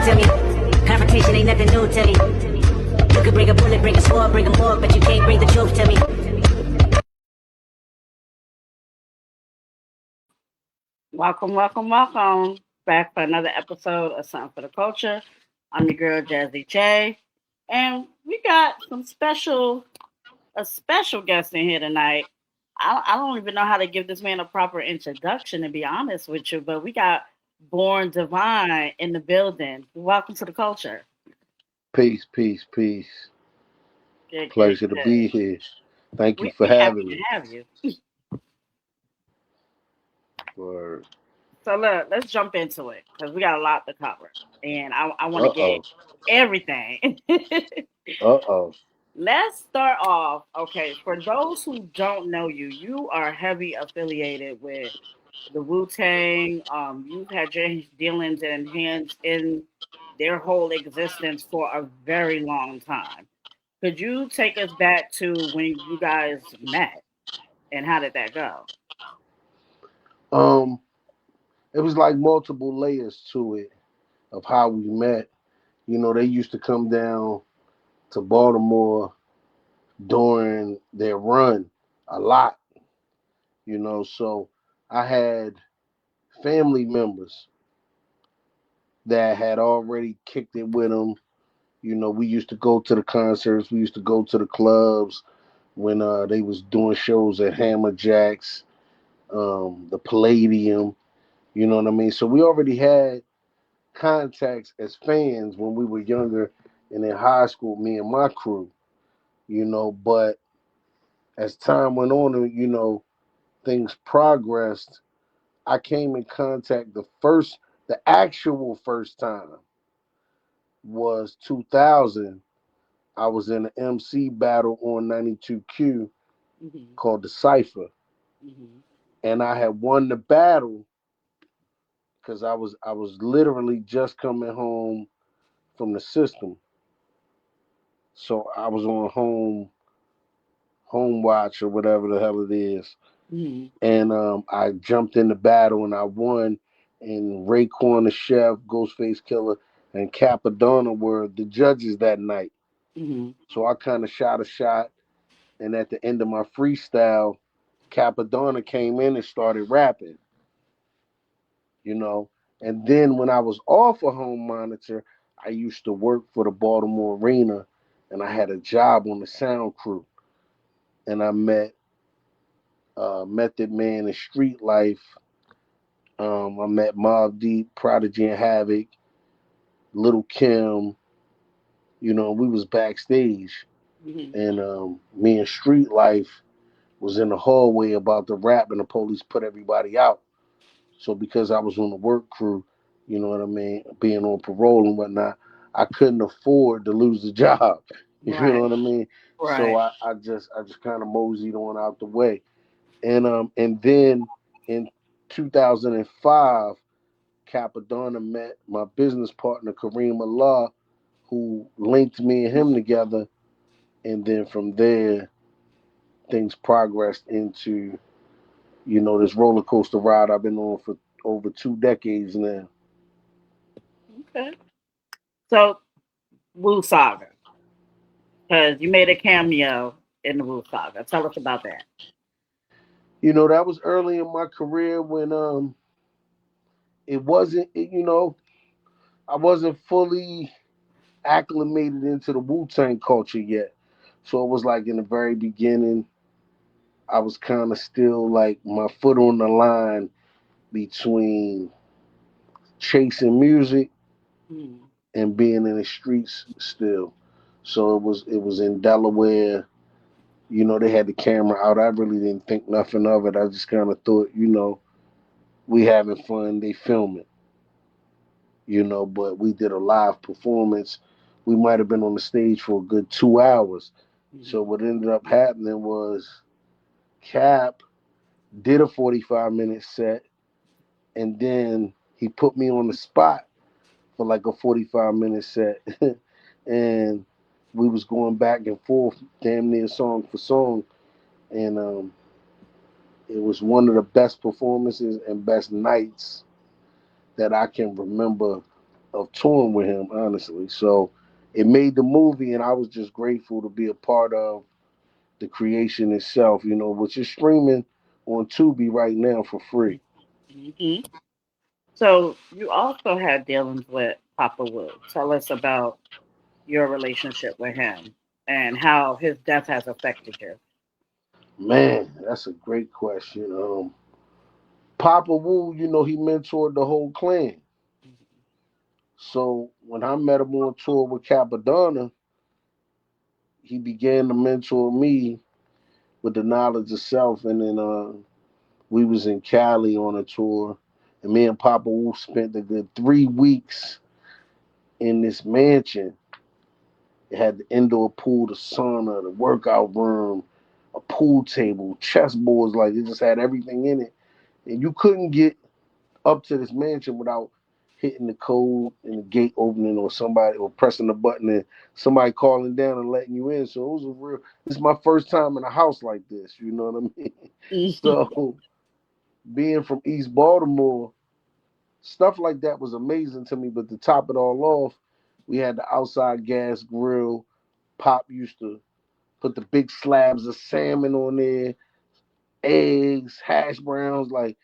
to me. Confrontation ain't nothing new to me. You could bring a bullet, bring a sword, bring a morgue, but you can't bring the truth to me. Welcome back for another episode of Something for the Culture. I'm your girl Jazzy J, and we got a special guest in here tonight. I don't even know how to give this man a proper introduction, to be honest with you, but we got Born Divine in the building. Welcome to the culture. Peace, peace, peace. Pleasure to be here. Thank you for having me. Have you. Word. So look, let's jump into it because we got a lot to cover, and I want to get everything. Let's start off. Okay, for those who don't know you, you are heavy affiliated with the Wu-Tang. You've had your dealings and hands in their whole existence for a very long time. Could you take us back to when you guys met and how did that go? It was like multiple layers to it of how we met. You know, they used to come down to Baltimore during their run a lot. You know, so I had family members that had already kicked it with them. You know, we used to go to the concerts, we used to go to the clubs when they was doing shows at Hammer Jacks, the Palladium. You know what I mean? So we already had contacts as fans when we were younger and in high school, me and my crew, you know, but as time went on and, you know, things progressed, I came in contact the actual first time was 2000. I was in an MC battle on 92Q called The Cypher. And I had won the battle because I was literally just coming home from the system. So I was on home watch or whatever the hell it is. And I jumped in the battle and I won. And Raekwon the Chef, Ghostface Killer, and Capadonna were the judges that night. So I kind of shot a shot. And at the end of my freestyle, Capadonna came in and started rapping. You know, and then when I was off a home monitor, I used to work for the Baltimore Arena, and I had a job on the sound crew, and I met Method Man in Street Life. I met Mobb Deep, Prodigy and Havoc, Little Kim. You know, we was backstage, and me and Street Life was in the hallway about to rap, and the police put everybody out. So because I was on the work crew, you know what I mean, being on parole and whatnot, I couldn't afford to lose the job. You know what I mean? Right. So I just kind of moseyed on out the way. And then in 2005, Capadonna met my business partner Kareem Allah, who linked me and him together. And then from there, things progressed into, you know, this roller coaster ride I've been on for over 2 decades now. Okay. So, Wu Saga, because you made a cameo in the Wu Saga. Tell us about that. You know, that was early in my career when you know, I wasn't fully acclimated into the Wu-Tang culture yet. So it was like in the very beginning, I was kind of still like my foot on the line between chasing music and being in the streets still. So it was in Delaware. You know, they had the camera out. I really didn't think nothing of it. I just kind of thought, you know, we having fun. They filming, you know. But we did a live performance. We might have been on the stage for a good 2 hours. So what ended up happening was Cap did a 45-minute set, and then he put me on the spot for like a 45-minute set, and we was going back and forth, damn near song for song, and it was one of the best performances and best nights that I can remember of touring with him, honestly. So it made the movie, and I was just grateful to be a part of the creation itself, which is streaming on Tubi right now for free. Hmm. So you also had dealings with Papa Wu. Tell us about your relationship with him and how his death has affected you. Man, that's a great question. Papa Wu, he mentored the whole clan. So when I met him on tour with Capadonna, he began to mentor me with the knowledge of self. And then we was in Cali on a tour, and me and Papa Wu spent a good 3 weeks in this mansion. It had the indoor pool, the sauna, the workout room, a pool table, chessboards. Like it just had everything in it, and you couldn't get up to this mansion without hitting the code and the gate opening or somebody or pressing the button and somebody calling down and letting you in. So it was a real. This is my first time in a house like this. You know what I mean? So being from East Baltimore, stuff like that was amazing to me. But to top it all off, we had the outside gas grill. Pop used to put the big slabs of salmon on there, eggs, hash browns. Like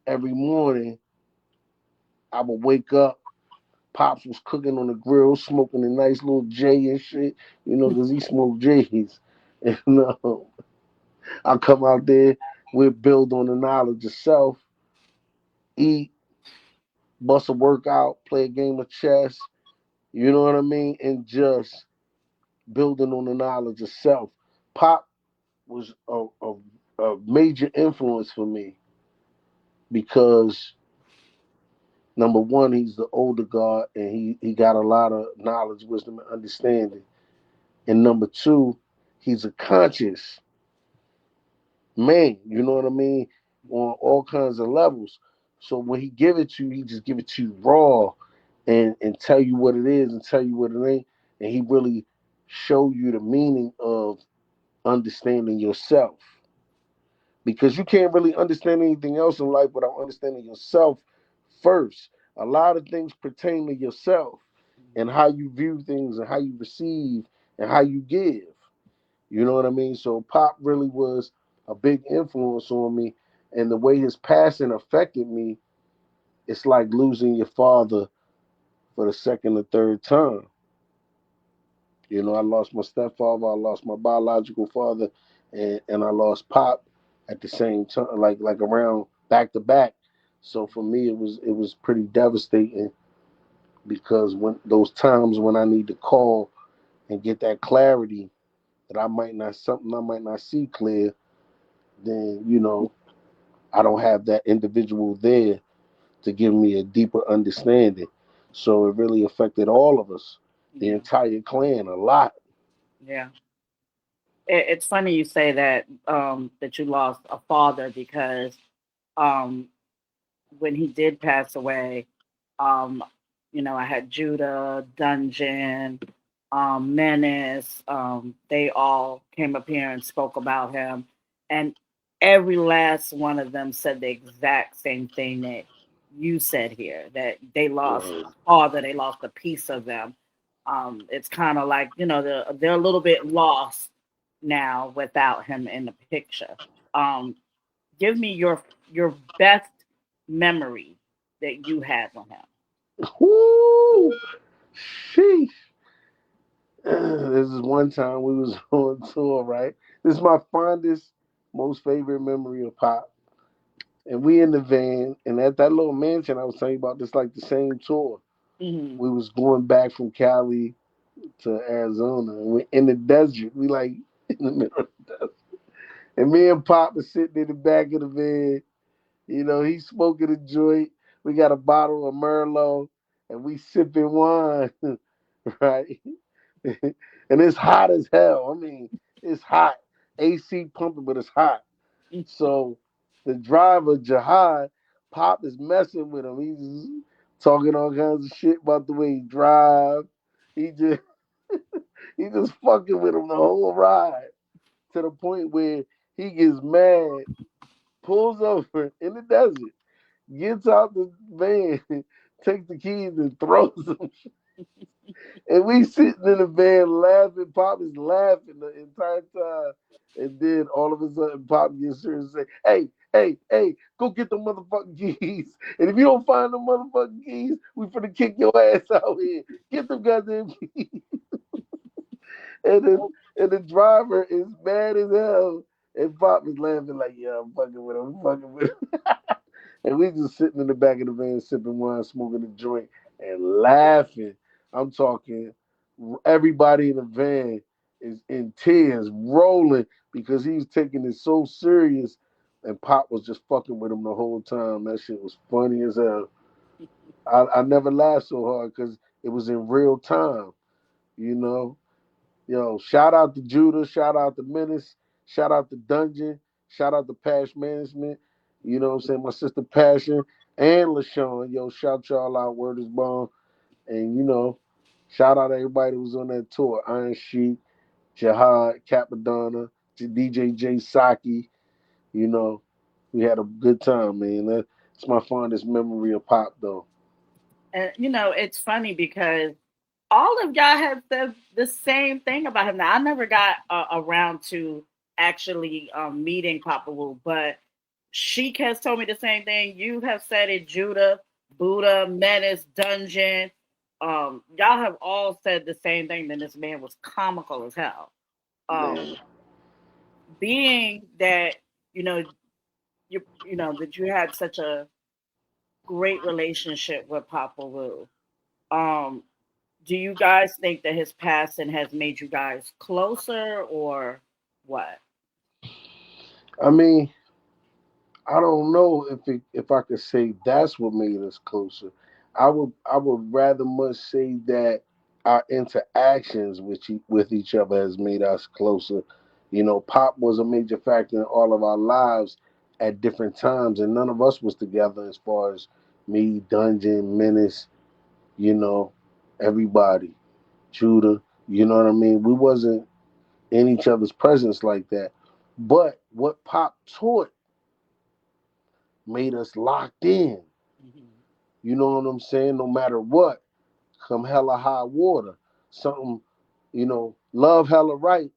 every morning, I would wake up. Pops was cooking on the grill, smoking a nice little J and shit, because he smoked J's. And I come out there, we build on the knowledge of self, eat, bust a workout, play a game of chess, you know what I mean? And just building on the knowledge of self. Pop was a major influence for me because number one, he's the older God and he got a lot of knowledge, wisdom, and understanding. And number two, he's a conscious man, you know what I mean, on all kinds of levels. So when he give it to you, he just give it to you raw and tell you what it is and tell you what it ain't. And he really show you the meaning of understanding yourself. Because you can't really understand anything else in life without understanding yourself first. A lot of things pertain to yourself and how you view things and how you receive and how you give. You know what I mean? So Pop really was a big influence on me, and the way his passing affected me, it's like losing your father for the second or third time. I lost my stepfather, I lost my biological father, and I lost Pop at the same time, like around back to back. So for me, it was pretty devastating because when those times when I need to call and get that clarity that I might not see clear, then I don't have that individual there to give me a deeper understanding. So it really affected all of us, the Yeah, entire clan, a lot. yeah. It's funny you say that that you lost a father because um, when he did pass away, um, I had Judah, Dungeon, Menace. They all came up here and spoke about him, and every last one of them said the exact same thing that you said here. That they lost Right. a father, they lost a piece of them. It's kind of like they're a little bit lost now without him in the picture. Um, give me your best memory that you had on him. Woo! Sheesh. This is one time we was on tour, right? This is my fondest, most favorite memory of Pop. And we in the van, and at that little mansion I was telling you about, this like the same tour. Hmm. We was going back from Cali to Arizona, and we're in the desert. We like in the middle of the desert. And me and Pop was sitting in the back of the van. He's smoking a joint. We got a bottle of Merlot, and we sipping wine, right? And it's hot as hell. I mean, it's hot. AC pumping, but it's hot. So the driver, Jihad, Pop is messing with him. He's talking all kinds of shit about the way he drive. He just he just fucking with him the whole ride to the point where he gets mad, pulls over in the desert, gets out the van, takes the keys and throws them. And we sitting in the van laughing. Pop is laughing the entire time. And then all of a sudden, Pop gets serious and say, hey, go get the motherfucking keys. And if you don't find the motherfucking keys, we finna kick your ass out here. Get them goddamn keys. And the driver is mad as hell. And Pop is laughing like, yeah, I'm fucking with him. I'm fucking with him. And we just sitting in the back of the van sipping wine, smoking a joint, and laughing. I'm talking everybody in the van is in tears, rolling because he's taking it so serious. And Pop was just fucking with him the whole time. That shit was funny as hell. I never laughed so hard because it was in real time, you know. Yo, shout out to Judah, shout out to Menace, shout out to Dungeon, shout out to Pash Management, you know what I'm saying? My sister Passion and LaShawn. Yo, shout y'all out, Word is Bond. And shout out to everybody who was on that tour. Iron Sheik, Jihad, Capadonna, DJ J Saki, you know. We had a good time, man. That's my fondest memory of Pop though. And it's funny because all of y'all have said the same thing about him. Now, I never got around to actually meeting Papa Wu, but Sheik has told me the same thing. You have said it, Judah, Buddha, Menace, Dungeon. Y'all have all said the same thing. That this man was comical as hell. Man. Being that that you had such a great relationship with Papa Wu. Do you guys think that his passing has made you guys closer or what? I mean, I don't know if I could say that's what made us closer. I would rather much say that our interactions with each other has made us closer. Pop was a major factor in all of our lives at different times, and none of us was together as far as me, Dungeon, Menace, you know, everybody, Judah. You know what I mean? We wasn't in each other's presence like that. But what Pop taught made us locked in. Mm-hmm. You know what I'm saying? No matter what, come hella high water, something, love hella right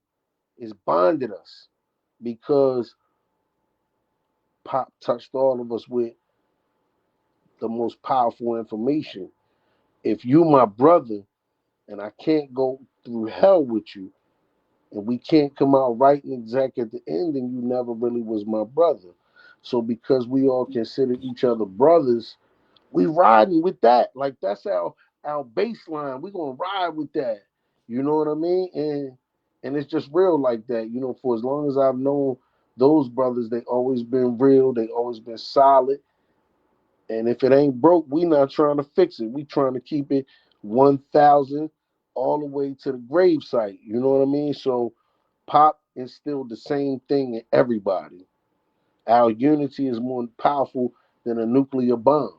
is bonded us because Pop touched all of us with the most powerful information. If you my brother and I can't go through hell with you and we can't come out right and exact at the end, then you never really was my brother. So because we all consider each other brothers, we riding with that. Like that's our baseline. We gonna ride with that. You know what I mean? And it's just real like that. For as long as I've known those brothers, they always been real. They always been solid. And if it ain't broke, we not trying to fix it. We trying to keep it 1,000 all the way to the grave site. You know what I mean? So Pop instilled the same thing in everybody. Our unity is more powerful than a nuclear bomb.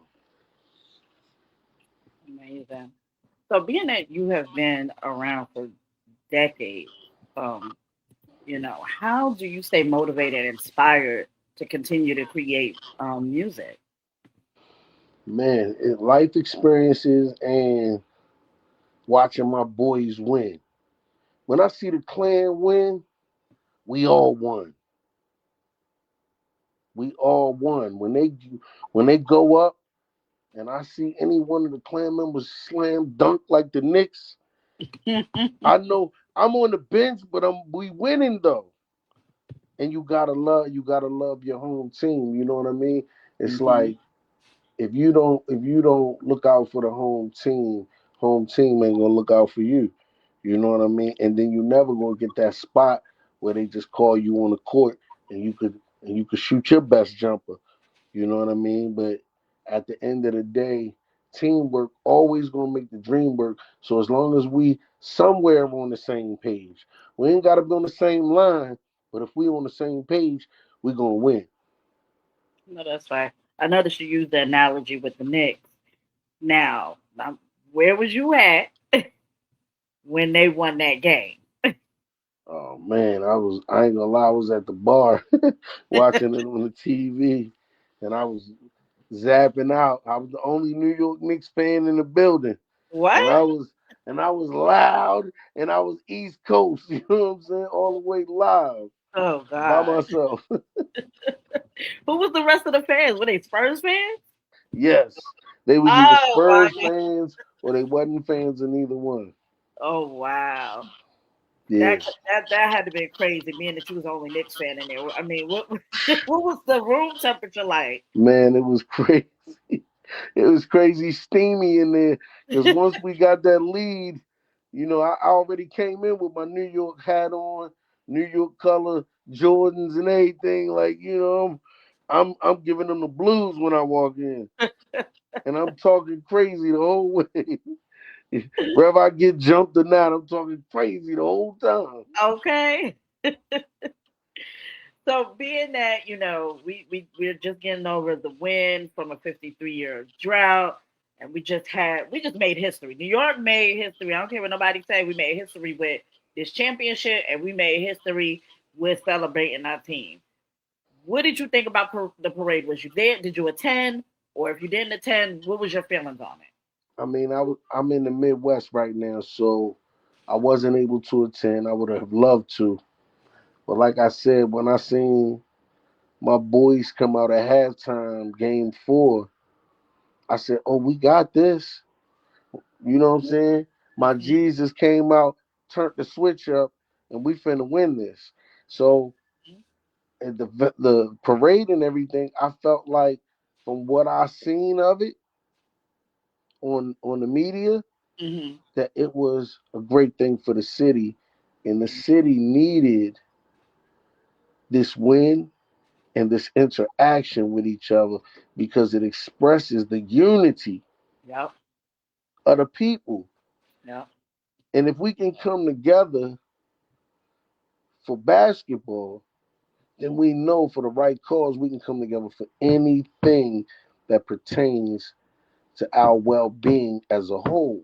Amazing. So being that you have been around for decades, um, how do you stay motivated and inspired to continue to create music? Man, life experiences and watching my boys win. When I see the clan win, we all won. We all won. When they go up and I see any one of the clan members slam dunk like the Knicks, I know I'm on the bench, but we winning though. And you gotta love your home team. You know what I mean? It's Mm-hmm. like if you don't look out for the home team ain't gonna look out for you. You know what I mean? And then you never gonna get that spot where they just call you on the court and you could shoot your best jumper. You know what I mean? But at the end of the day, teamwork always gonna make the dream work. So as long as we somewhere on the same page, we ain't gotta be on the same line, but if we on the same page, we gonna win. No, that's right. I know that you used the analogy with the Knicks. Now, where was you at when they won that game? Oh man, I ain't gonna lie, I was at the bar watching it on the TV, and I was zapping out. I was the only New York Knicks fan in the building, What? and I was loud, and I was East Coast. You know what I'm saying? All the way live Oh by God. myself. Who was the rest of the fans? Were they Spurs fans? Yes, they was either Oh my Spurs God. fans or they wasn't fans of neither one. Oh wow. Yeah, That had to be crazy, being that you was the only Knicks fan in there. I mean, what what was the room temperature like? man, it was crazy. It was crazy steamy in there because once we got that lead, I already came in with my New York hat on, New York color Jordans and everything. Like, I'm giving them the blues when I walk in, and I'm talking crazy the whole way. Wherever I get jumped or not, I'm talking crazy the whole time. Okay. So being that, we're just getting over the win from a 53-year drought, and we just made history. New York made history. I don't care what nobody say. We made history with this championship, and we made history with celebrating our team. What did you think about the parade? Was you there? Did you attend? Or if you didn't attend, what was your feelings on it? I mean, I'm in the Midwest right now, so I wasn't able to attend. I would have loved to, but like I said, when I seen my boys come out at halftime, game 4, I said, "Oh, we got this." You know what I'm saying? My Mhm. Jesus came out, turned the switch up, and we finna win this. So at the parade and everything, I felt like from what I seen of it on the media, Mhm. that it was a great thing for the city, and the city needed this win and this interaction with each other because it expresses the unity Yep. of the people. Yep. And if we can come together for basketball, then we know for the right cause we can come together for anything that pertains to our well-being as a whole,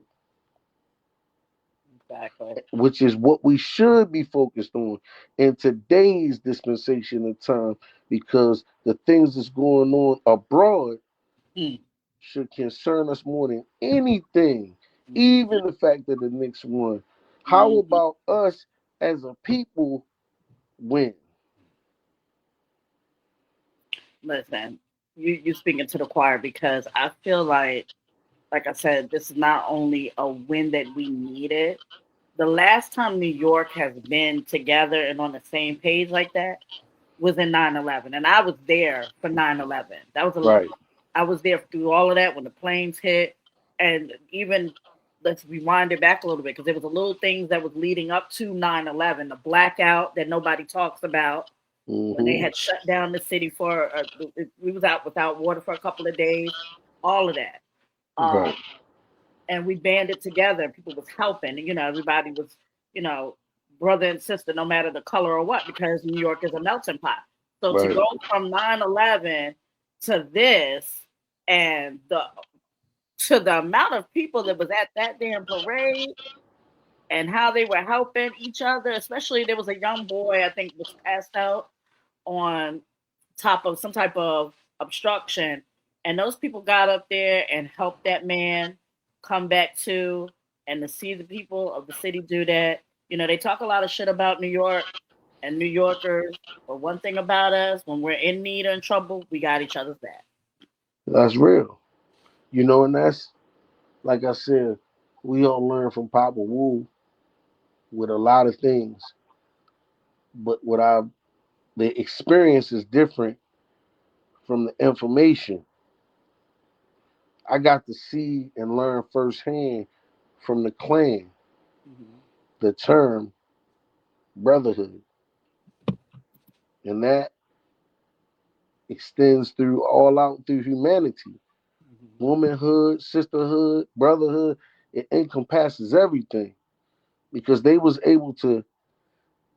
Exactly. which is what we should be focused on in today's dispensation of time, because the things that's going on abroad Mm. should concern us more than anything, Mhm. even the fact that the Knicks won. How Mhm. about us as a people win? Listen, you speaking to the choir because I feel like I said, this is not only a win that we needed. The last time New York has been together and on the same page like that was in 9/11, and I was there for 9/11. Right. I was there through all of that when the planes hit, and even let's rewind it back a little bit because there was a little things that was leading up to 9/11, the blackout that nobody talks about when they Mm-hmm. had shut down the city for we was out without water for a couple of days, all of that. Right. Um, and we banded together. People was helping. Everybody was, you know, brother and sister, no matter the color or what, because New York is a melting pot. So to Right. go from 9/11 to this, and the amount of people that was at that damn parade, and how they were helping each other, especially there was a young boy I think was passed out on top of some type of obstruction, and those people got up there and helped that man come back to, and to see the people of the city do that. They talk a lot of shit about New York and New Yorkers, but one thing about us, when we're in need or in trouble, we got each other's back. That's real. And that's, like I said, we all learn from Papa Wu with a lot of things, but the experience is different from the information. I got to see and learn firsthand from the clan Mm-hmm. the term brotherhood, and that extends through all out through humanity. Mm-hmm. Womanhood, sisterhood, brotherhood, it encompasses everything because they was able to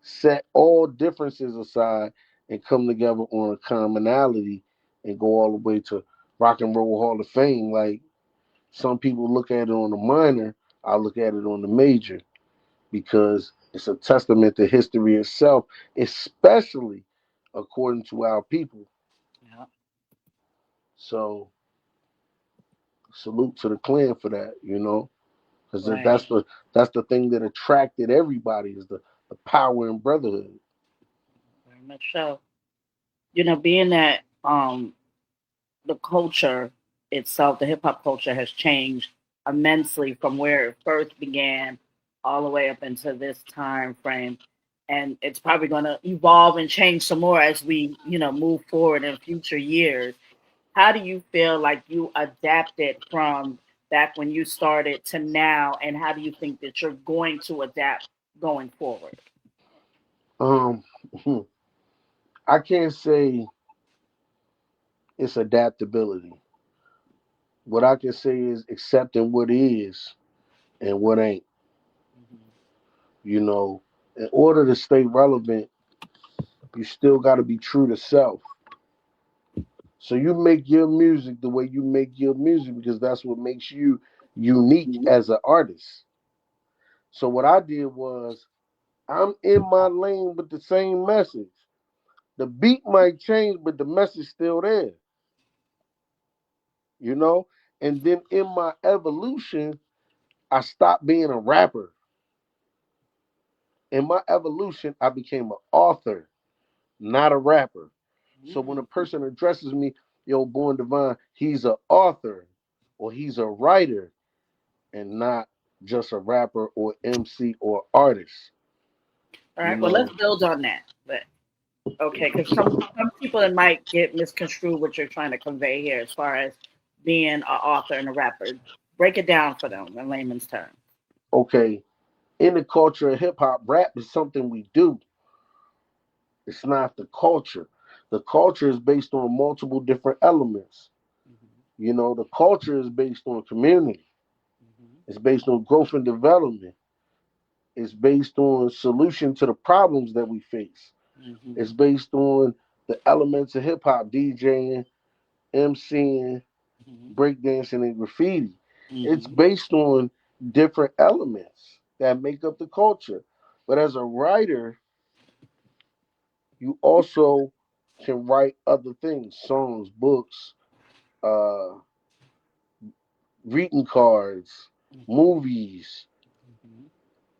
set all differences aside and come together on a commonality and go all the way to Rock and Roll Hall of Fame. Like, some people look at it on the minor, I look at it on the major because it's a testament to history itself, especially according to our people. Yeah. So Salute to the clan for that, because Right. that's the thing that attracted everybody is the power and brotherhood. Very much so. Being that the culture itself, the hip hop culture has changed immensely from where it first began all the way up into this time frame. And it's probably going to evolve and change some more as we, move forward in future years. How do you feel like you adapted from back when you started to now? And how do you think that you're going to adapt going forward? Um, I can't say it's adaptability. What I can say is accepting what is and what ain't. Mhm. You know, in order to stay relevant, you still got to be true to self. So you make your music the way you make your music because that's what makes you unique as an artist. So what I did was I'm in my lane with the same message. The beat might change, but the message still there, you know? And then in my evolution, I stopped being a rapper. In my evolution, I became an author, not a rapper. So when a Mhm. person addresses me, yo, Born Divine, he's an author or he's a writer and not just a rapper or MC or artist, All you right. Well, know? let's build on that. But okay, because some people it might get misconstrued what you're trying to convey here as far as being an author and a rapper. Break it down for them in layman's terms. Okay, in the culture of hip hop, rap is something we do. It's not the culture. The culture is based on multiple different elements. Hmm. You know, the culture is based on community. Hmm. It's based on growth and development. It's based on solution to the problems that we face. Hmm. It's based on the elements of hip hop, DJing, MCing, Hmm. breakdancing, and graffiti. It's Hmm. based on different elements that make up the culture. But as a writer, you also can write other things, songs, books, uh, greeting cards, Hmm. movies,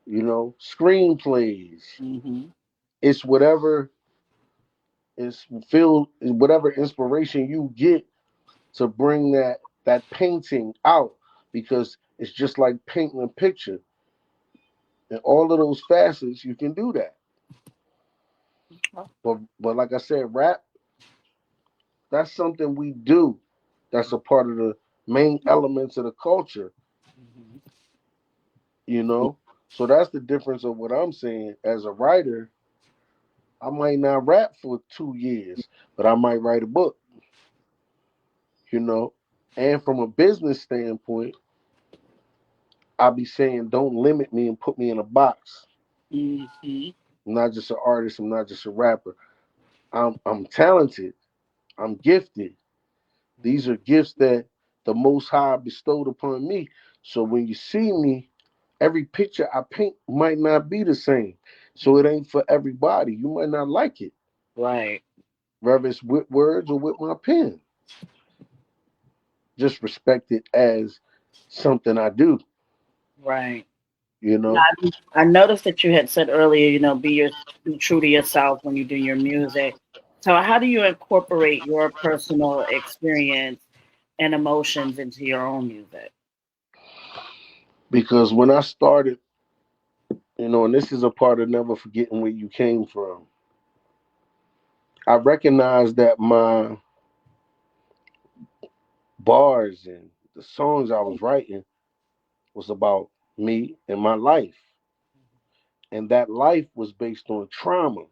screenplays. Hmm. It's whatever inspiration you get to bring that painting out because it's just like painting a picture. And all of those facets, you can do that. But like I said, rap, that's something we do. That's a part of the main elements of the culture, Hmm. you know. So that's the difference of what I'm saying. As a writer, I might not rap for 2 years, but I might write a book, you know. And from a business standpoint, I'll be saying, don't limit me and put me in a box. Hmm. I'm not just an artist. I'm not just a rapper. I'm talented. I'm gifted. These are gifts that the Most High bestowed upon me. So when you see me, every picture I paint might not be the same. So it ain't for everybody. You might not like it, Right. whether it's with words or with my pen. Just respect it as something I do, Right. you Now, know, I noticed that you had said earlier, be true to yourself when you do your music. So, how do you incorporate your personal experience and emotions into your own music? because when I started, and this is a part of never forgetting where you came from, I recognized that my bars and the songs I was writing was about me and my life. And that life was based on trauma.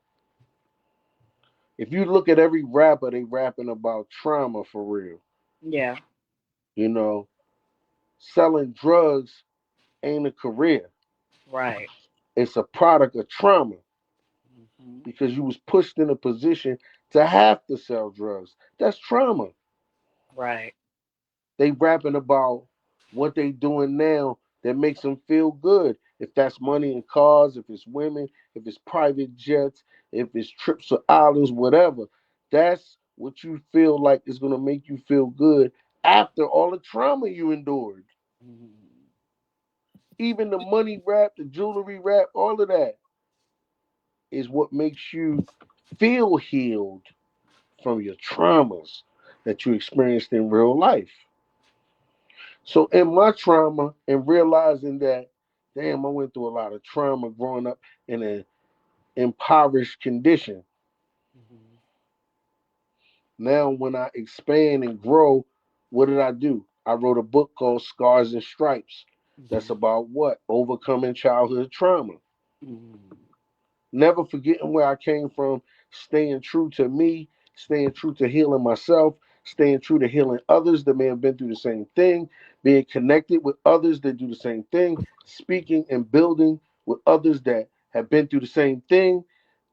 If you look at every rapper, they rapping about trauma for real. Yeah. You know, selling drugs ain't a career. Right. It's a product of trauma Hmm. because you was pushed in a position to have to sell drugs. That's trauma. Right. They rapping about what they doing now that makes them feel good. If that's money and cars, if it's women, if it's private jets, if it's trips to islands, whatever. That's what you feel like is gonna make you feel good after all the trauma you endured. Mhm. Even the money rap, the jewelry rap, all of that is what makes you feel healed from your traumas that you experienced in real life. So in my trauma and realizing that, damn, I went through a lot of trauma growing up in an impoverished condition. Mhm. Now when I expand and grow, what did I do? I wrote a book called Scars and Stripes. That's Mhm. about what? Overcoming childhood trauma. Mhm. Never forgetting where I came from, staying true to me, staying true to healing myself, staying true to healing others that may have been through the same thing, being connected with others that do the same thing, speaking and building with others that have been through the same thing.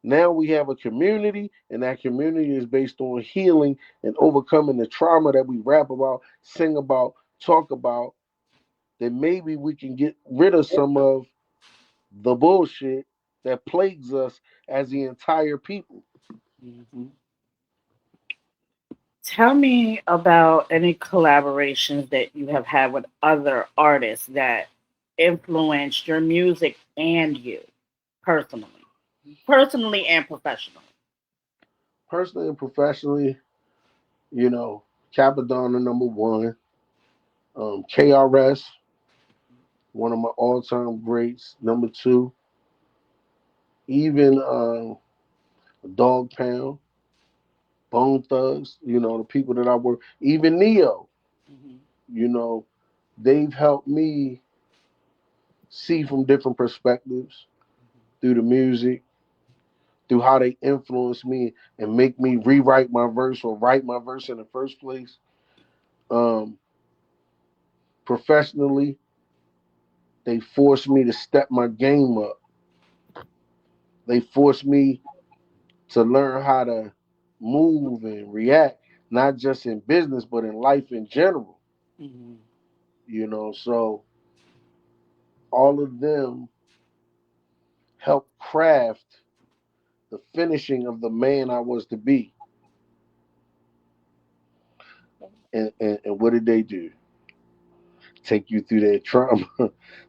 Now we have a community, and that community is based on healing and overcoming the trauma that we rap about, sing about, talk about. That maybe we can get rid of some of the bullshit that plagues us as the entire people. Mhm. Tell me about any collaborations that you have had with other artists that influenced your music and you personally and professionally. Personally and professionally, you know, Capadonna number one, KRS, one of my all-time greats, number two, even Dog Pound, Bone Thugs, the people that I work, even Neo, Mhm. you know, they've helped me see from different perspectives through the music, through how they influence me and make me rewrite my verse or write my verse in the first place. Um, Professionally, they forced me to step my game up. They forced me to learn how to move and react, not just in business, but in life in general. Mhm. So all of them helped craft the finishing of the man I was to be. And what did they do? Take you through that trauma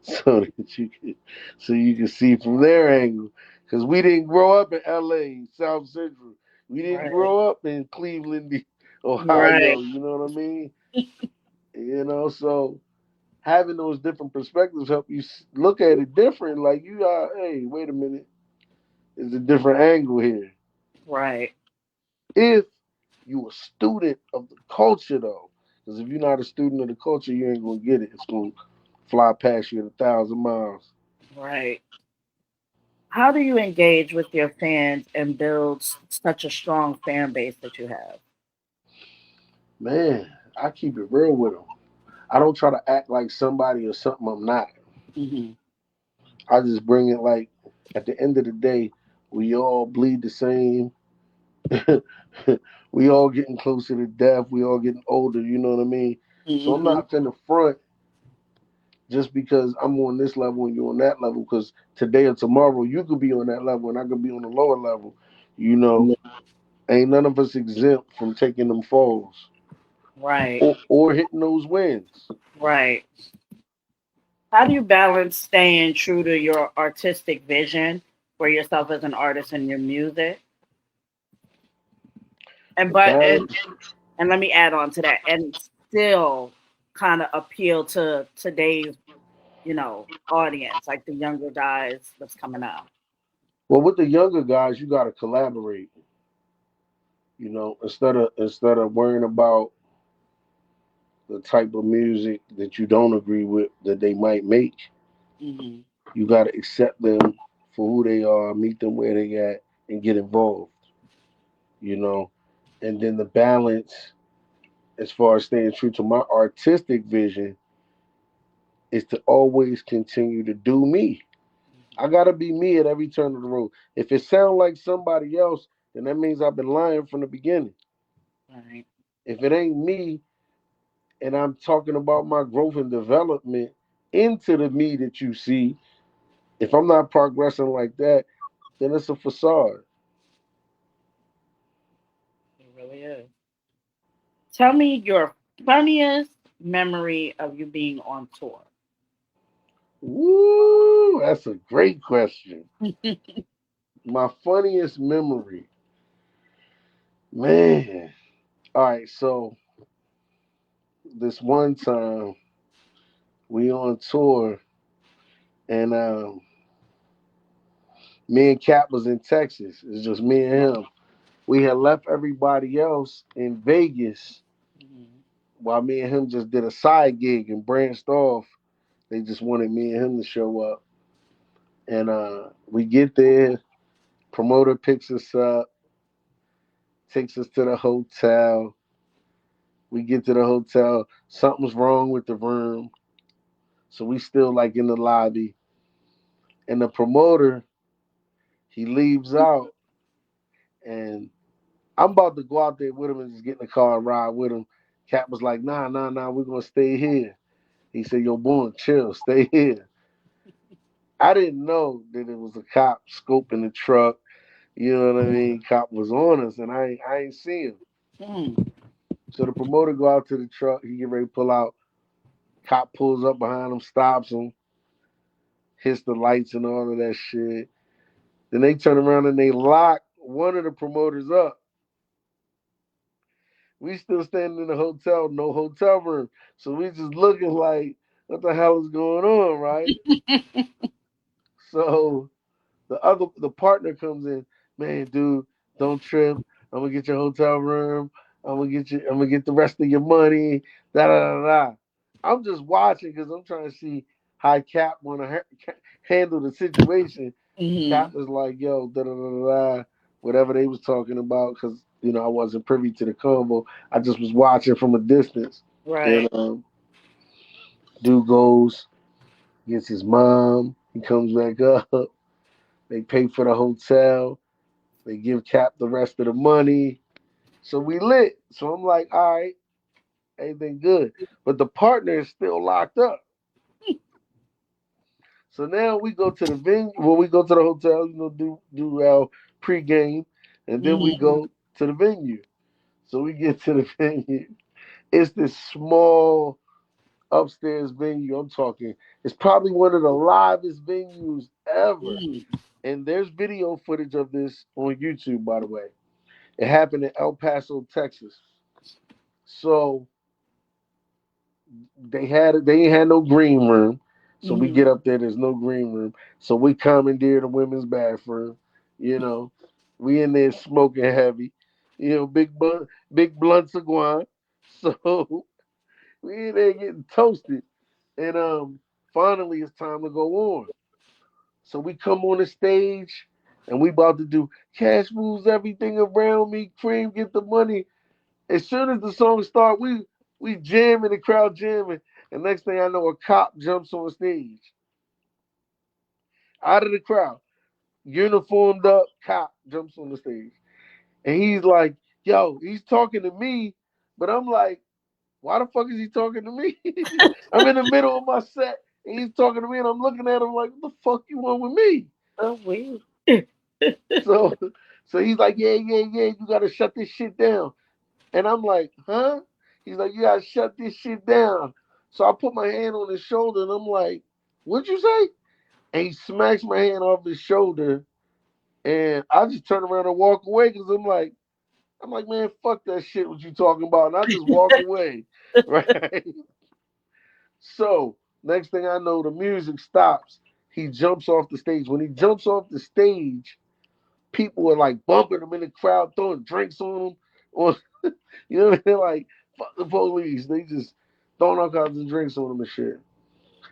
so that you can see from their angle. Because we didn't grow up in LA, South Central. We didn't Right. grow up in Cleveland, Right. Ohio. You know what I mean? So having those different perspectives help you look at it different. Like you are, hey, wait a minute, there's a different angle here. Right. If you a student of the culture though, because if you're not a student of the culture, you ain't gonna get it. It's gonna fly past you at 1,000 miles. Right. How do you engage with your fans and build such a strong fan base that you have? Man, I keep it real with them. I don't try to act like somebody or something I'm not. Hmm. I just bring it like at the end of the day, we all bleed the same. We all getting closer to death. We all getting older. You know what I mean? So I'm Hmm. not finna front just because I'm on this level and you're on that level. Because today or tomorrow you could be on that level and I could be on the lower level. You know, ain't none of us exempt from taking them falls Right. or hitting those wins. Right. How do you balance staying true to your artistic vision for yourself as an artist and your music? And The but and balance. and let me add on to that, and still kind of appeal to today's, audience, like the younger guys that's coming out. Well, with the younger guys, you got to collaborate. Instead of worrying about the type of music that you don't agree with that they might make, Hmm. you got to accept them for who they are, meet them where they at, and get involved. You know, and then the balance, as far as staying true to my artistic vision, is to always continue to do me. I gotta be me at every turn of the road. If it sounds like somebody else, then that means I've been lying from the beginning. Right. If it ain't me, and I'm talking about my growth and development into the me that you see, if I'm not progressing like that, then it's a facade. It really is. Tell me your Funniest memory of you being on tour. Woo, that's a great question. My funniest memory, man. All right, so this one time we on tour, and me and Cap was in Texas. It's just me and him. We had left everybody else in Vegas Mhm. while me and him just did a side gig and branched off. They just wanted me and him to show up. And we get there, promoter picks us up, takes us to the hotel. We get to the hotel, something's wrong with the room. So we still like in the lobby. And the promoter, he leaves out, and I'm about to go out there with him and just get in the car and ride with him. Cap was like, nah, nah, nah, we're gonna stay here. He said, yo, boy, chill, stay here. I didn't know that it was a cop scoping the truck. You know what I mean? Cop was on us, and I ain't see him. Mm. So the promoter go out to the truck. He get ready to pull out. Cop pulls up behind him, stops him, hits the lights and all of that shit. Then they turn around and they lock one of the promoters up. We still standing in the hotel, no hotel room. So we just looking like, what the hell is going on, right? So the partner comes in, man, dude, don't trip. I'm gonna get your hotel room. I'm gonna get the rest of your money. Da da da da. I'm just watching because I'm trying to see how Cap wanna handle the situation. Cap Mhm. was like, yo, da da da da, da, whatever they was talking about, because I wasn't privy to the convo. I just was watching from a distance. And Right. dude goes, gets his mom. He comes back up. They pay for the hotel. They give Cap the rest of the money. So we lit. So I'm like, all right, everything good. But the partner is still locked up. So now we go to the venue. Well, we go to the hotel, do our pregame, and then we Mhm. go to the venue. So we get to the venue. It's this small upstairs venue. I'm talking. It's probably one of the livest venues ever. Mm. And there's video footage of this on YouTube, by the way. It happened in El Paso, Texas. So they ain't had no green room. So we Mhm. get up there, there's no green room. So we commandeer the women's bathroom. You know, we in there smoking heavy. Big blunts of guan. So we in there getting toasted. And finally it's time to go on. So we come on the stage and we about to do cash moves everything around me, cream, get the money. As soon as the song start, we jamming, the crowd jamming, and next thing I know, a cop jumps on stage out of the crowd, uniformed up cop jumps on the stage, and he's like, "Yo," he's talking to me, but I'm like, "Why the fuck is he talking to me?" I'm in the middle of my set, and he's talking to me, and I'm looking at him like, "What the fuck you want with me?" Oh, weird. So, so he's like, "Yeah, yeah, yeah, you gotta shut this shit down." And I'm like, huh? He's like, you gotta shut this shit down. So I put my hand on his shoulder and I'm like, what'd you say? And he smacks my hand off his shoulder. And I just turn around and walk away because I'm like, man, fuck that shit, what you talking about. And I just walk away. Right. So next thing I know, the music stops. He jumps off the stage. When he jumps off the stage, people are like bumping him in the crowd, throwing drinks on him. Or you know what I mean? Like, fuck the police. They just throwing all kinds of drinks on him and shit.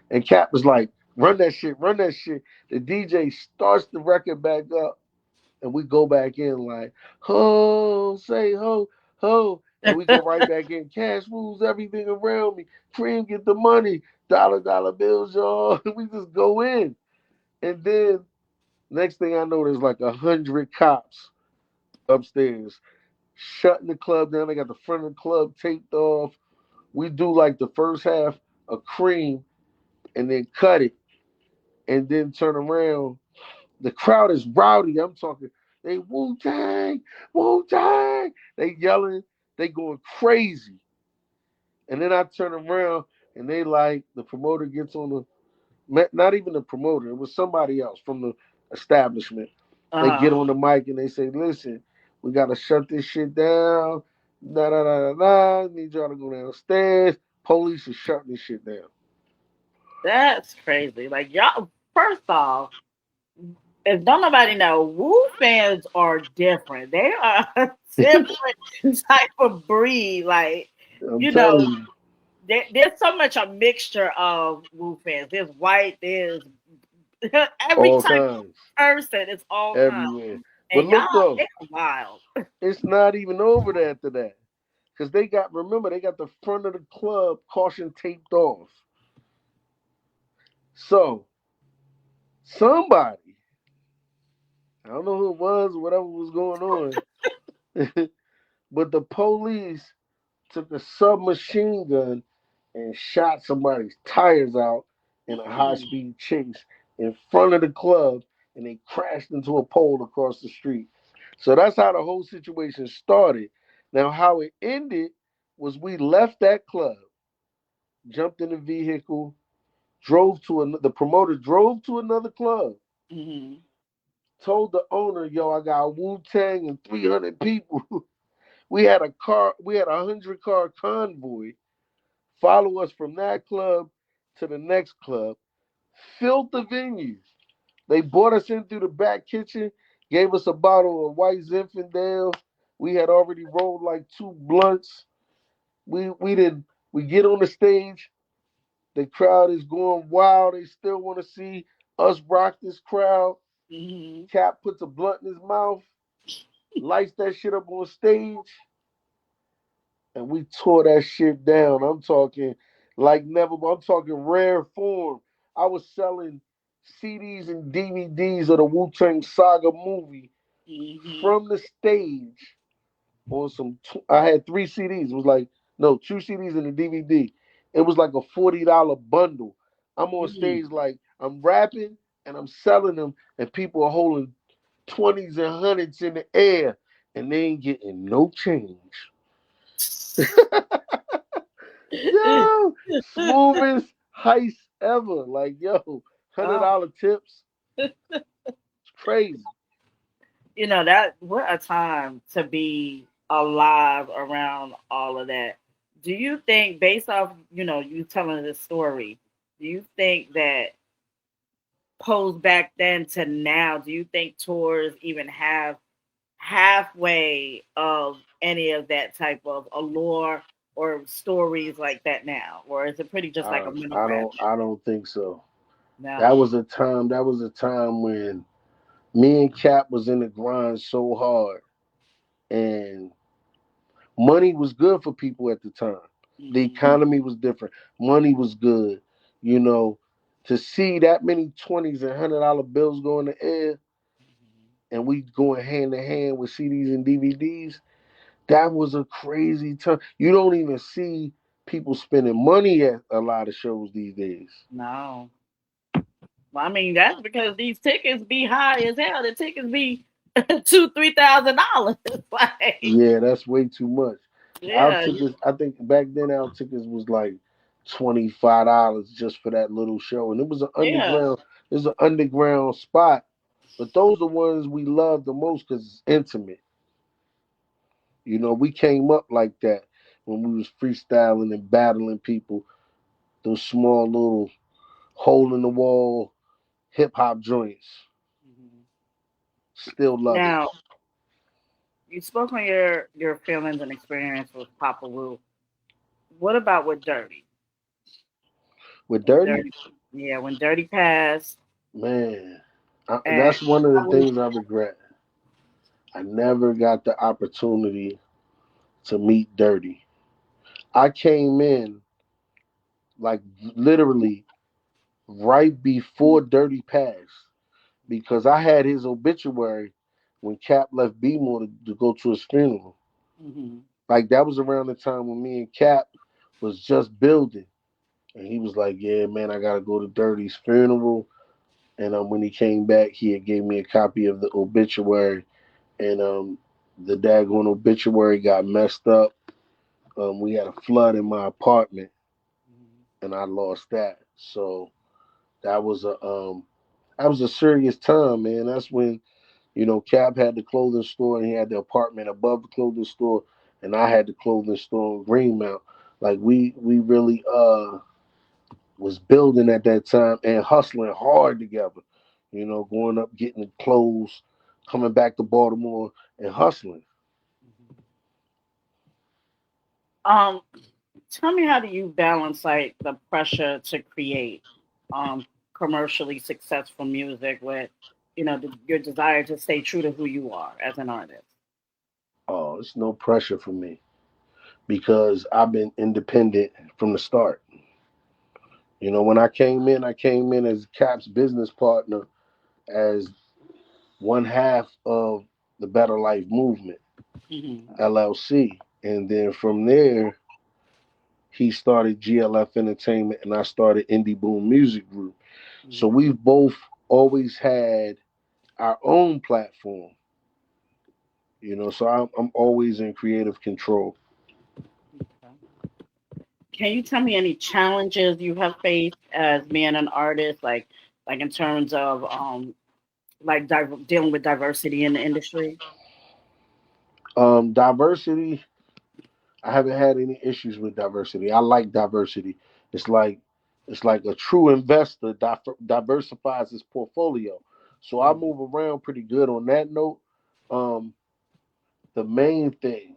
And Cap was like, run that shit, run that shit. The DJ starts the record back up, and we go back in like, ho, say ho, ho. And we go right back in. Cash moves everything around me. Cream, get the money. Dollar bills, y'all. We just go in. And then next thing I know, there's like 100 cops upstairs shutting the club down. They got the front of the club taped off. We do like the first half of Cream and then cut it and then turn around. The crowd is rowdy. I'm talking. They Wu-Tang, Wu-Tang. They yelling. They going crazy. And then I turn around and they like the promoter gets on not even the promoter, it was somebody else from the establishment. They Uh-huh. get on the mic and they say, "Listen, we gotta shut this shit down. Da da da da da. Need y'all to go downstairs. Police is shutting this shit down." That's crazy. Like y'all, first off, if don't nobody know, Wu fans are different. They are a different type of breed. Like, I'm you know, telling you, there's so much a mixture of Wu fans. There's white, there's every all type of kinds, person. It's all kinds. everywhere. But And y'all, look though, they are wild. it's not even over there after that. Because they got, remember, they got the front of the club caution taped off. So somebody, I don't know who it was, whatever was going on, but the police took a submachine gun and shot somebody's tires out in a high Mm, speed chase in front of the club, and they crashed into a pole across the street. So that's how the whole situation started. Now, how it ended was we left that club, jumped in a vehicle, drove to the promoter drove to another club, mm-hmm, told the owner, "Yo, I got Wu-Tang and 300 people." We had a 100 car convoy follow us from that club to the next club, filled the venue. They brought us in through the back kitchen, gave us a bottle of white Zinfandel. We had already rolled like 2 blunts. We didn't we get on the stage. The crowd is going wild. They still want to see us rock this crowd. mm-hmm. Cap puts a blunt in his mouth, lights that shit up on stage, and we tore that shit down. I'm talking like never. I'm talking rare form. I was selling CDs and DVDs of the Wu-Tang Saga movie Mm-hmm. from the stage on some. I had 3 CDs. It was like no 2 CDs and a DVD. It was like a $40 bundle. I'm on Mm-hmm. stage like I'm rapping and I'm selling them, and people are holding 20s and hundreds in the air, and they ain't getting no change. Yo, smoothest heist ever. Like, yo, hundred Oh, dollar tips. It's crazy. that what a time to be alive around all of that. Do you think, based off, you telling this story, do you think that posed back then to now, do you think tours even have halfway of any of that type of allure or stories like that now? Or is it pretty just like a money grab? I don't think so. No. That was a time when me and Cap was in the grind so hard, and money was good for people at the time. The Mm-hmm. economy was different. Money was good. You know, to see that many 20s and $100 bills go in the air, and we going hand in hand with CDs and DVDs. That was a crazy time. You don't even see people spending money at a lot of shows these days. No. Well, I mean, that's because these tickets be high as hell. The tickets be $2,000-$3,000. Like, Yeah, that's way too much. Our yeah, tickets, I think back then our tickets was like $25 just for that little show, and it was an yeah. underground. It was an underground spot, but those are ones we love the most because it's intimate. You know, we came up like that when we was freestyling and battling people. Those small little hole in the wall hip hop joints. Mhm. Still love it. Now, you spoke on your feelings and experience with Papa Wu. What about with Dirty? With When Dirty, Dirty, yeah, when Dirty passed, man, and that's one of I the was, things I regret. I never got the opportunity to meet Dirty. I came in like literally right before Dirty passed because I had his obituary when Cap left B-More to go to his funeral. mhm. Like that was around the time when me and Cap was just building. And he was like, "Yeah, man, I gotta go to Dirty's funeral." And when he came back, he had gave me a copy of the obituary, and the daggone obituary got messed up. We had a flood in my apartment, Mhm. and I lost that. So that was a serious time, man. That's when Cap had the clothing store and he had the apartment above the clothing store, and I had the clothing store in Greenmount. Like we really was building at that time and hustling hard together. Going up, getting the clothes, coming back to Baltimore and hustling. Mhm. Um, Tell me, how do you balance like the pressure to create um commercially successful music with, your desire to stay true to who you are as an artist? Oh, it's no pressure for me because I've been independent from the start. When I came in as Cap's business partner, as one half of the Better Life Movement, Hmm. LLC. And then from there, he started GLF Entertainment and I started Indie Boom Music Group. So Hmm. we've both always had our own platform, so I'm always in creative control. Okay. Can you tell me any challenges you have faced as being an artist, like in terms of like dealing with diversity in the industry? Diversity, I haven't had any issues with diversity. I like diversity. It's like a true investor diversifies his portfolio. So I Hmm. move around pretty good on that note. Um, the main thing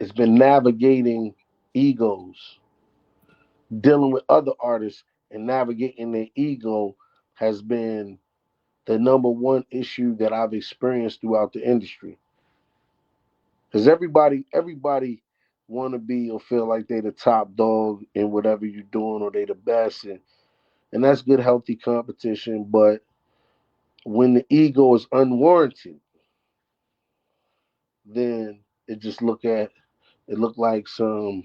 has been navigating egos, dealing with other artists and navigating their ego has been the number one issue that I've experienced throughout the industry. Because everybody want to be or feel like they the top dog in whatever you're doing or they the best, and that's good healthy competition. But when the ego is unwarranted, then it just look like some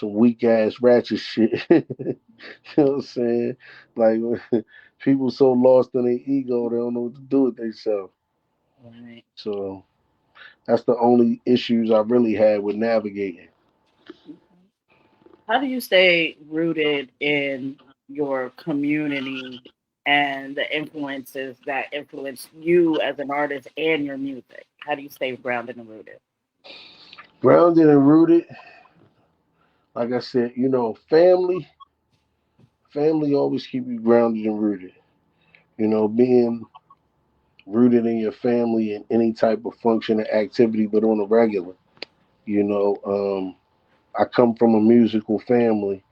weak ass ratchet shit. You know what I'm saying? Like people so lost in their ego they don't know what to do with themselves. Right. So that's the only issues I really had with navigating. Okay. How do you stay rooted in your community and the influences that influence you as an artist and your music? How do you stay grounded and rooted? Grounded and rooted, like I said, family always keep you grounded and rooted. Being rooted in your family in any type of function or activity, but on a regular. You know, um, I come from a musical family.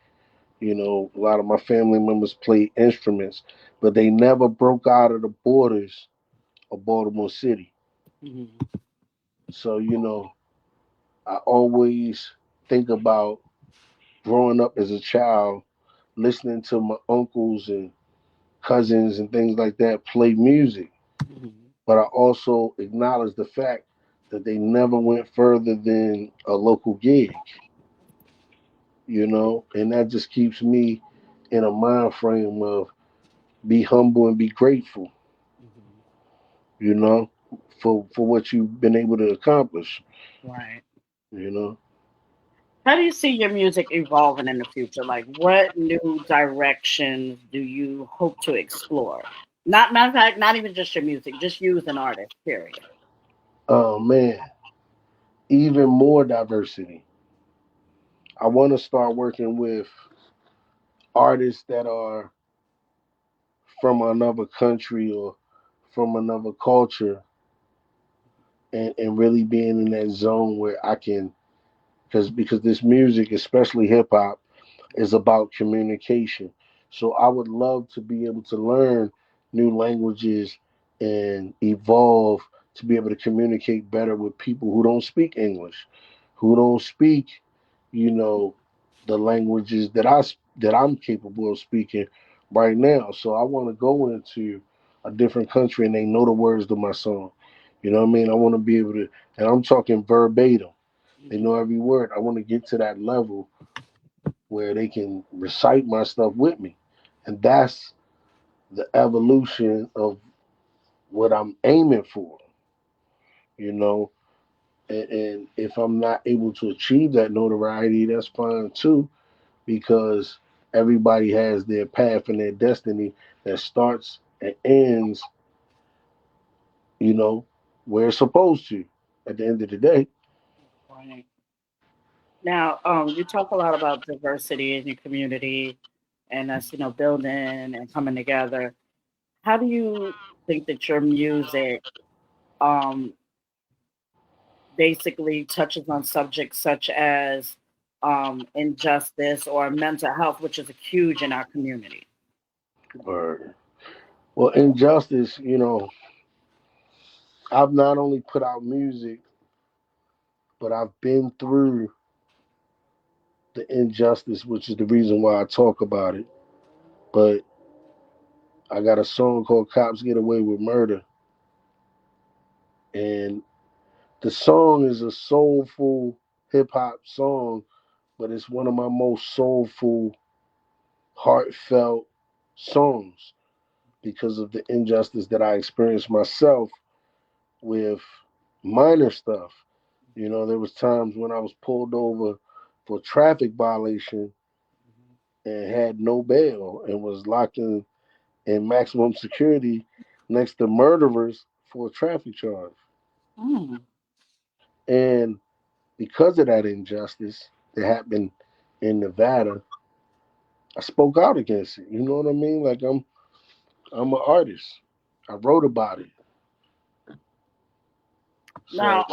A lot of my family members played instruments, but they never broke out of the borders of Baltimore City. Hmm. So, I always think about growing up as a child, listening to my uncles and cousins and things like that play music. Hmm. But I also acknowledge the fact that they never went further than a local gig, and that just keeps me in a mind frame of be humble and be grateful, Hmm. you know, for what you've been able to accomplish, Right. you know. How do you see your music evolving in the future? Like, what new directions do you hope to explore? Not matter of fact, not even just your music, just you as an artist. Period. Oh man, even more diversity. I want to start working with artists that are from another country or from another culture, and really being in that zone where I can, because this music, especially hip hop, is about communication. So I would love to be able to learn new languages and evolve to be able to communicate better with people who don't speak English, who don't speak, you know, the languages that I'm capable of speaking right now. So I want to go into a different country and they know the words to my song. You know what I mean? I want to be able to, and I'm talking verbatim. They know Hmm. every word. I want to get to that level where they can recite my stuff with me. And that's the evolution of what I'm aiming for, you know. And if I'm not able to achieve that notoriety, that's fine too, because everybody has their path and their destiny that starts and ends, you know, where it's supposed to at the end of the day. Right. Now, you talk a lot about diversity in your community and us, building and coming together. How do you think that your music um, basically touches on subjects such as injustice or mental health, which is huge in our community? Or well, injustice, I've not only put out music, but I've been through the injustice, which is the reason why I talk about it. But I got a song called Cops Get Away with Murder. And the song is a soulful hip hop song, but it's one of my most soulful, heartfelt songs because of the injustice that I experienced myself with minor stuff. There was times when I was pulled over for traffic violation and had no bail and was locked in maximum security next to murderers for a traffic charge. Mm. And because of that injustice that happened in Nevada, I spoke out against it. You know what I mean? Like I'm an artist. I wrote about it. So Now,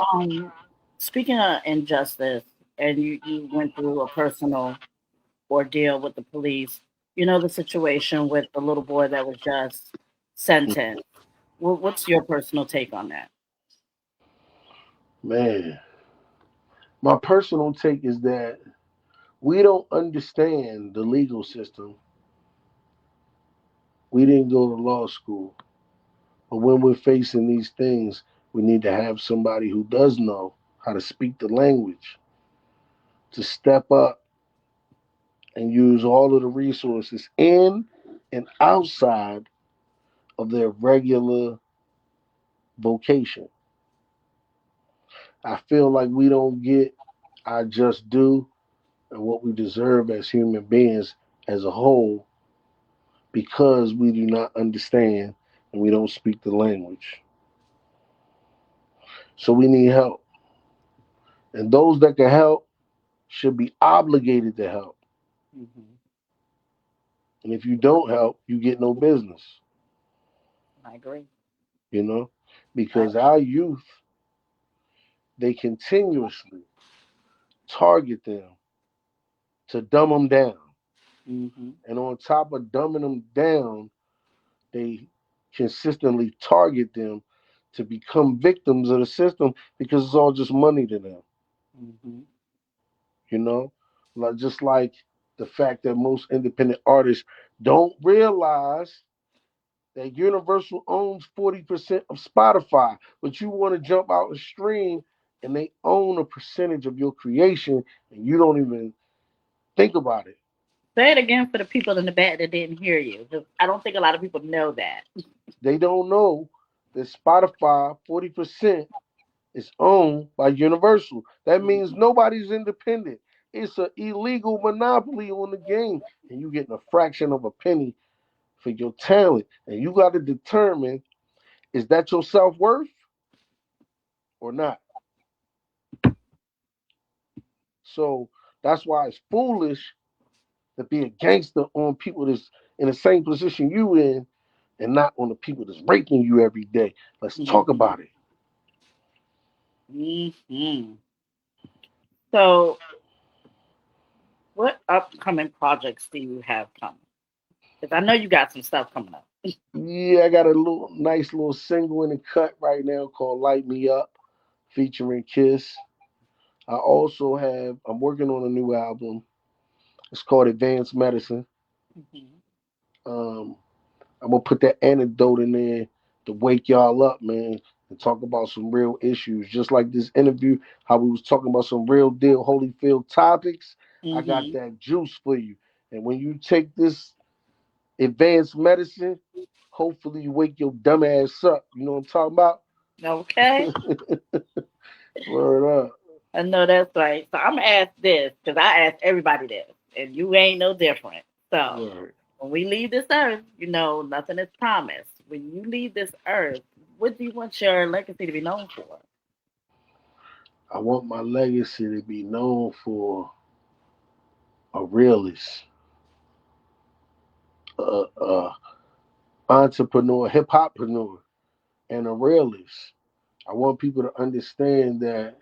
speaking of injustice, and you went through a personal ordeal with the police, the situation with the little boy that was just sentenced. What's your personal take on that? man, my personal take is that we don't understand the legal system. We didn't go to law school. But when we're facing these things, we need to have somebody who does know how to speak the language to step up and use all of the resources in and outside of their regular vocation. I feel like we don't get our just due and what we deserve as human beings as a whole because we do not understand and we don't speak the language. So we need help. And those that can help should be obligated to help. Hmm. And if you don't help, you get no business, I agree. you know? I, Because our youth, they continuously target them to dumb them down. hmm And on top of dumbing them down, they consistently target them to become victims of the system because it's all just money to them, hmm you know? Like just like the fact that most independent artists don't realize that Universal owns 40% of Spotify, but you want to jump out and stream and they own a percentage of your creation and you don't even think about it. Say it again for the people in the back that didn't hear you. 'Cause I don't think a lot of people know that. They don't know that Spotify 40% is owned by Universal. That means Mhm. nobody's independent. It's an illegal monopoly on the game, and you're getting a fraction of a penny for your talent. And you got to determine, is that your self worth or not? So that's why it's foolish to be a gangster on people that's in the same position you in and not on the people that's raping you every day. Let's talk Mhm. about it. Mhm. So, what upcoming projects do you have coming? Because I know you got some stuff coming up. Yeah, I got a little nice little single in the cut right now called Light Me Up featuring Kiss. I'm working on a new album. It's called Advanced Medicine. Mhm. Um, I'm gonna put that anecdote in there to wake y'all up, man, and talk about some real issues. Just like this interview, how we was talking about some real deal Holyfield topics. I got Mhm. that juice for you. And when you take this advanced medicine, hopefully you wake your dumb ass up. You know what I'm talking about? Okay. Word up. I know that's right. So I'm gonna ask this because I ask everybody this, and you ain't no different. So Word. when we leave this earth, nothing is promised. When you leave this earth, what do you want your legacy to be known for? I want my legacy to be known for a realist, a entrepreneur, hip hoppreneur, and a realist. I want people to understand that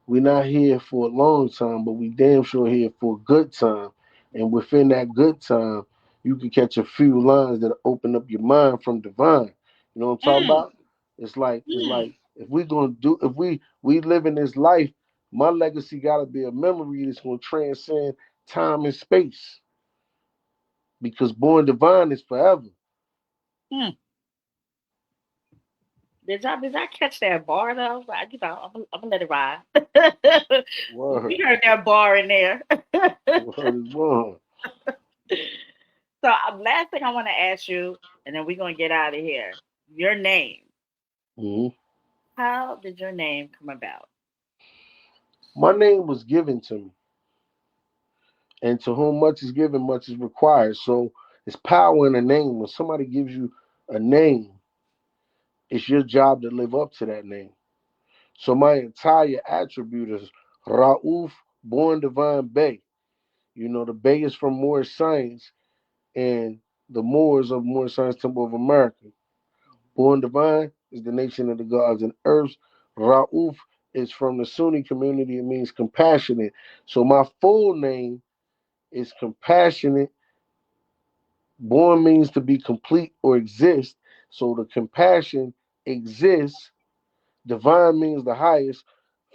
we're not here for a long time, but we damn sure here for a good time. And within that good time, you can catch a few lines that open up your mind from divine. You know what I'm talking Mm, about? It's like mm. if we gonna do if we live in this life, my legacy gotta be a memory that's gonna transcend time and space. Because born divine is forever. Hmm. Did y'all catch that bar though? I'm gonna let it ride. We Word. heard that bar in there. Word is one. So last thing I want to ask you, and then we're gonna get out of here. Your name. Mhm. How did your name come about? My name was given to me. And to whom much is given, much is required. So it's power in a name. When somebody gives you a name, it's your job to live up to that name. So my entire attribute is Rauf, born divine Bay. You know, the Bay is from Moorish science and the Moors of Moorish Science Temple of America. Born divine is the nation of the gods and earths. Rauf is from the Sunni community. It means compassionate. So my full name is compassionate. Born means to be complete or exist. So the compassion exists. Divine means the highest.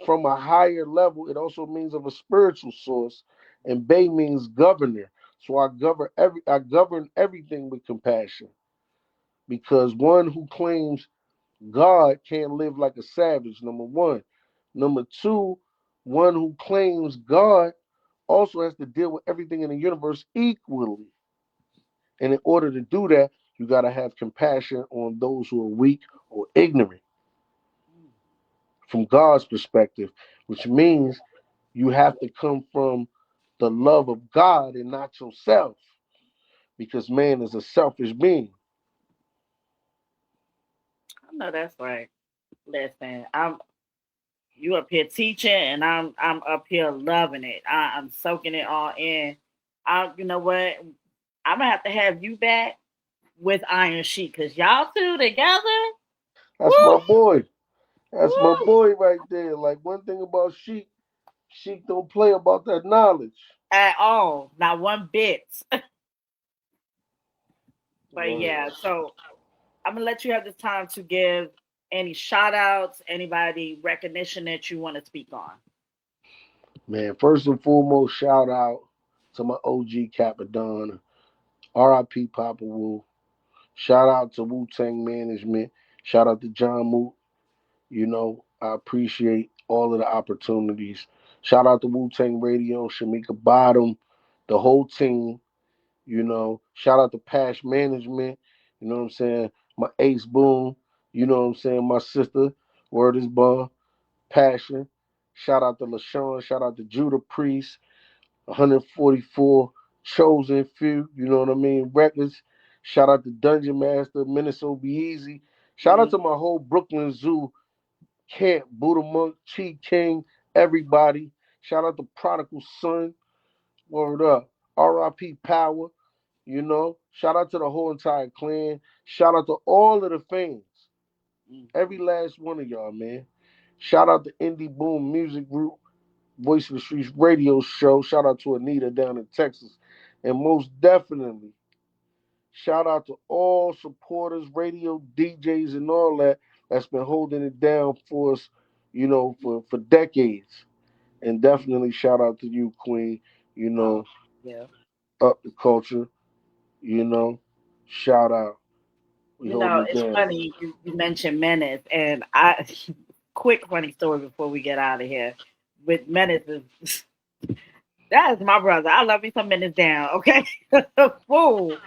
From a higher level, it also means of a spiritual source. And Bay means governor. So I govern everything with compassion. Because one who claims God can't live like a savage, number one. Number two, one who claims God also has to deal with everything in the universe equally. And in order to do that, you got to have compassion on those who are weak or ignorant from God's perspective, which means you have to come from the love of God and not yourself, because man is a selfish being. I know that's right. Listen, I'm you up here teaching, and I'm up here loving it. I'm soaking it all in. You know what? I'm gonna have to have you back with Iron Sheik because y'all two together. That's Woo, my boy. That's my woo. boy right there. Like one thing about Sheik, Sheik don't play about that knowledge. At all, not one bit. But Word. yeah, so I'm gonna let you have this time to give any shout outs, anybody recognition that you want to speak on. Man, first and foremost, shout out to my OG Capadonna, RIP Papa Wu. Shout out to Wu-Tang Management. Shout out to John Moot. You know, I appreciate all of the opportunities. Shout out to Wu-Tang Radio, Shamika Bottom, the whole team. You know, shout out to Pash Management. You know what I'm saying? My Ace Boom. You know what I'm saying? My sister, Word is Bond, Passion. Shout out to LaShawn. Shout out to Judah Priest. 144 chosen few, you know what I mean, records. Shout out to Dungeon Master, Minnesota Be Easy. Shout out Mm, to my whole Brooklyn Zoo camp, Buddha Monk, Chi King, everybody. Shout out to Prodigal Son, word up. RIP Power, you know. Shout out to the whole entire clan. Shout out to all of the fans. mm, Every last one of y'all, man. Shout out to Indie Boom Music Group. Voice of the Streets radio show. Shout out to Anita down in Texas. And most definitely, shout out to all supporters, radio DJs, and all that's been holding it down for us, you know, for decades. And definitely shout out to you, Queen, you oh, know, yeah. up the culture, you know. Shout out. We hold it It's down. funny you mentioned Menace, and I quick funny story before we get out of here. With Menace is that is my brother. I love me some Menace down. Okay, fool.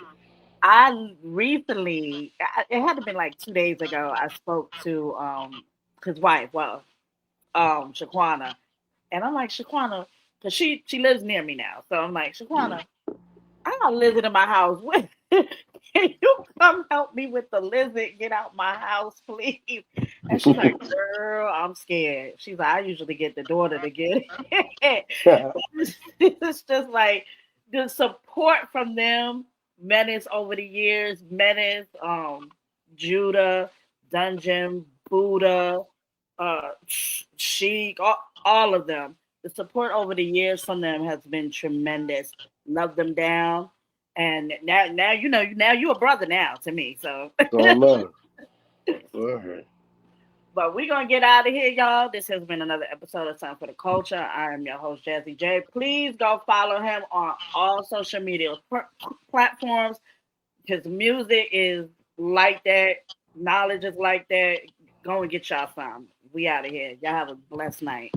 I recently, it had to been like 2 days ago. I spoke to his wife, Shaquana. And I'm like, Shaquana, because she lives near me now. So I'm like, Shaquana, I got a lizard in my house. Can you come help me with the lizard? Get out my house, please. And she's like, girl, I'm scared. She's like, I usually get the daughter to get it. It's just like the support from them, Menace over the years, Menace, Judah, Dungeon, Buddha, Sheik, all of them. The support over the years from them has been tremendous. Love them down. And now you're a brother now to me. So All love. All right. But we're gonna get out of here, y'all. This has been another episode of Time for the Culture. I am your host, Jazzy J. Please go follow him on all social media platforms. His music is like that. Knowledge is like that. Go and get y'all some. We out of here. Y'all have a blessed night.